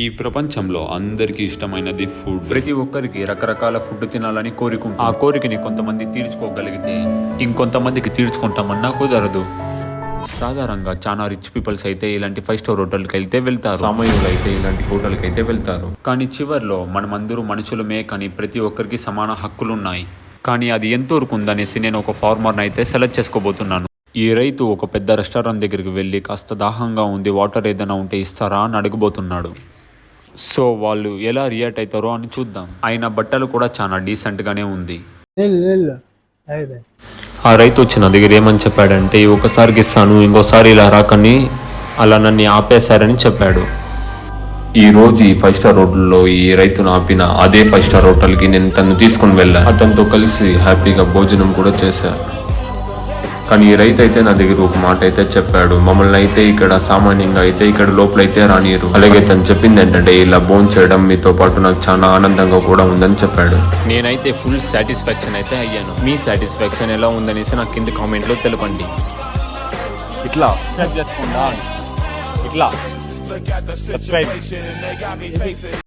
ఈ ప్రపంచంలో అందరికీ ఇష్టమైనది ఫుడ్. ప్రతి ఒక్కరికి రకరకాల ఫుడ్ తినాలని కోరిక. ఆ కోరికని కొంతమంది తీర్చుకోగలిగితే ఇంకొంతమందికి తీర్చుకుంటామన్నా కుదరదు. సాధారణంగా చాలా రిచ్ పీపుల్స్ అయితే ఇలాంటి 5 స్టార్ హోటల్కి అయితే వెళ్తారు. సామాన్యులు అయితే ఇలాంటి హోటల్కి అయితే వెళ్తారు. కానీ చివర్లో మనమందరూ మనుషులమే, కానీ ప్రతి ఒక్కరికి సమాన హక్కులు ఉన్నాయి. కానీ అది ఎంతవరకు ఉందనేసి నేను ఒక ఫార్మర్ని అయితే సెలెక్ట్ చేసుకోబోతున్నాను. ఈ రైతు ఒక పెద్ద రెస్టారెంట్ దగ్గరికి వెళ్ళి కాస్త దాహంగా ఉంది, వాటర్ ఏదైనా ఉంటే ఇస్తారా అని అడగబోతున్నాడు. సో వాళ్ళు ఎలా రియాక్ట్ అవుతారో అని చూద్దాం. ఆయన బట్టలు కూడా చాలా డీసెంట్గానే ఉంది. ఆ రైతు వచ్చిన దగ్గర ఏమని చెప్పాడంటే, ఒకసారికి ఇస్తాను, ఇంకోసారి ఇలా రాకని అలా నన్ను ఆపేశారని చెప్పాడు. ఈ రోజు ఈ 5 స్టార్ హోటల్లో ఈ రైతును ఆపిన అదే 5 స్టార్ హోటల్కి నేను తను తీసుకుని వెళ్ళా. అతనితో కలిసి హ్యాపీగా భోజనం కూడా చేశా. కానీ ఈ రైతు అయితే నా దగ్గర ఒక మాట అయితే చెప్పాడు, మమ్మల్ని అయితే ఇక్కడ సామాన్యంగా అయితే ఇక్కడ లోపలైతే రానియరు. అలాగే తను చెప్పింది ఏంటంటే, ఇలా భోజనం చేయడం మీతో పాటు నాకు చాలా ఆనందంగా కూడా ఉందని చెప్పాడు. నేనైతే ఫుల్ సాటిస్ఫాక్షన్ అయితే అయ్యాను. మీ సాటిస్ఫాక్షన్ ఎలా ఉందనేసి నాకు కింద కామెంట్లో తెలపండి. ఇట్లా సబ్స్క్రైబ్ చేసుకోండి. ఇట్లా సబ్స్క్రైబ్.